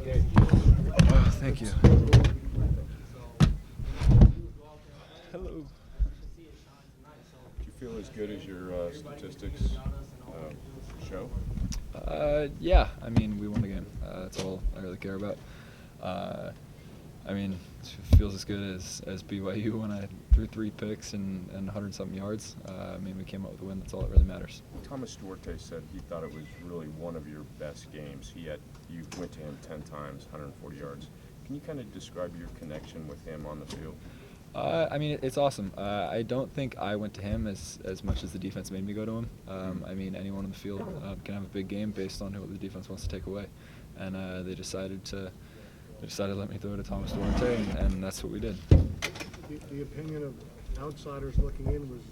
Oh, thank you. Hello. Do you feel as good as your statistics show? Yeah, I mean, we won the game. That's all I really care about. I mean, it feels as good as BYU when I threw 3 picks and 100-something yards. I mean, we came out with a win. That's all that really matters. Thomas Duarte said he thought it was really one of your best games. You went to him 10 times, 140 yards. Can you kind of describe your connection with him on the field? I mean, it's awesome. I don't think I went to him as much as the defense made me go to him. I mean, anyone on the field can have a big game based on what the defense wants to take away, and they decided to let me throw it to Thomas Duarte, and that's what we did. The opinion of outsiders looking in was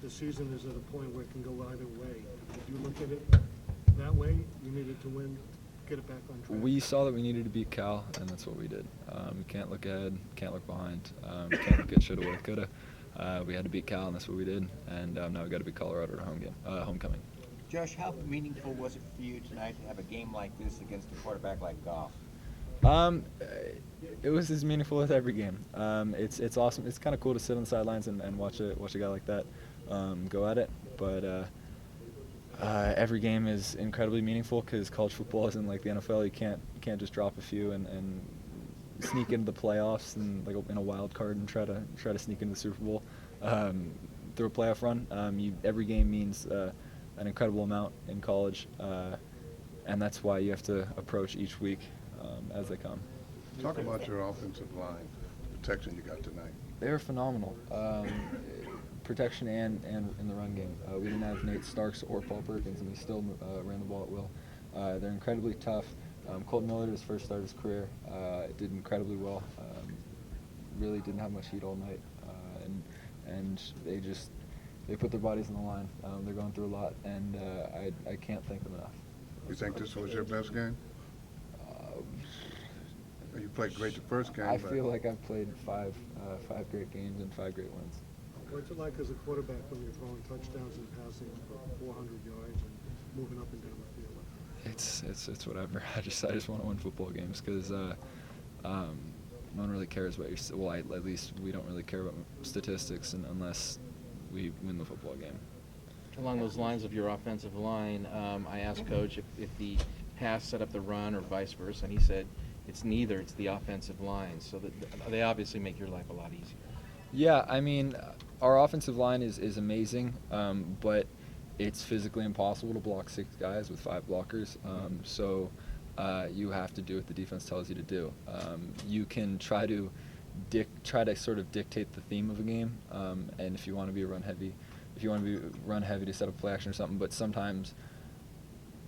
the season is at a point where it can go either way. Did you look at it that way? You needed to win, get it back on track? We saw that we needed to beat Cal, and that's what we did. We can't look ahead, can't look behind, can't look at shoulda, woulda, coulda. We had to beat Cal, and that's what we did. And now we got to beat Colorado at homecoming. Josh, how meaningful was it for you tonight to have a game like this against a quarterback like Goff? It was as meaningful as every game. It's awesome. It's kind of cool to sit on the sidelines and watch a guy like that go at it. But every game is incredibly meaningful because college football isn't like the NFL. You can't just drop a few and sneak into the playoffs and like in a wild card and try to sneak into the Super Bowl through a playoff run. Every game means an incredible amount in college, and that's why you have to approach each week as they come. Talk about your offensive line protection you got tonight. They were phenomenal. Protection and in the run game. We didn't have Nate Starks or Paul Perkins, and we still ran the ball at will. They're incredibly tough. Colton Miller, his first start of his career, did incredibly well. Really didn't have much heat all night, and they put their bodies on the line. They're going through a lot, and I can't thank them enough. You think this was your best game? You played great the first game. I feel like I've played five great games and 5 great wins. What's it like as a quarterback when you're throwing touchdowns and passing for 400 yards and moving up and down the field? It's whatever. I just want to win football games because no one really cares about your. Well, at least we don't really care about statistics unless we win the football game. Along those lines of your offensive line, I asked Coach if the pass set up the run or vice versa, and he said it's neither. It's the offensive line, so that they obviously make your life a lot easier. Yeah, I mean, our offensive line is amazing, but it's physically impossible to block 6 guys with 5 blockers. So you have to do what the defense tells you to do. You can try to sort of dictate the theme of a game, and if you want to be run heavy to set up play action or something. But sometimes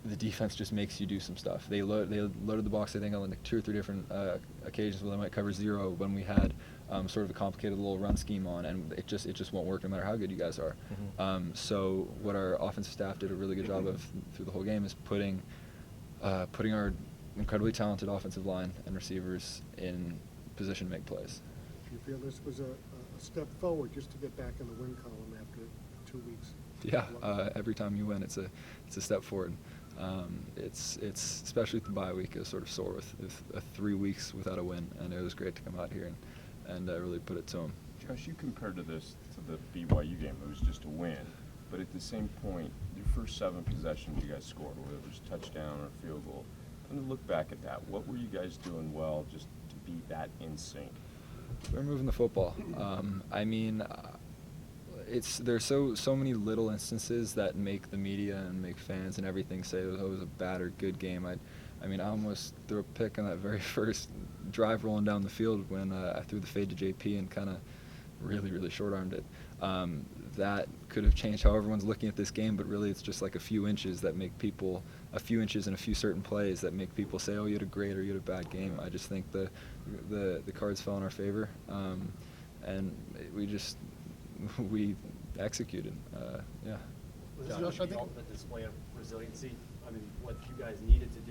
the defense just makes you do some stuff. They loaded the box, I think, on like 2 or 3 different occasions where they might cover 0 when we had sort of a complicated little run scheme on, and it just won't work no matter how good you guys are. Mm-hmm. So what our offensive staff did a really good job of through the whole game is putting our incredibly talented offensive line and receivers in position to make plays. Do you feel this was a step forward just to get back in the win column after 2 weeks? Yeah, every time you win, it's a step forward. It's especially with the bye week, is sort of sore with 3 weeks without a win, and it was great to come out here and really put it to them. Josh, you compared to the BYU game. It was just a win, but at the same point, your first 7 possessions you guys scored, whether it was touchdown or field goal. Kind of look back at that. What were you guys doing well just to be that in sync? We're moving the football. I mean, there's so many little instances that make the media and make fans and everything say it was a bad or good game. I mean, I almost threw a pick on that very first drive rolling down the field when I threw the fade to JP and kind of really short-armed it. That could have changed how everyone's looking at this game, but really it's just like a few inches in a few certain plays that make people say, oh, you had a great or you had a bad game. I just think the cards fell in our favor, and we executed. Yeah. Was this the ultimate display of resiliency? I mean, what you guys needed to do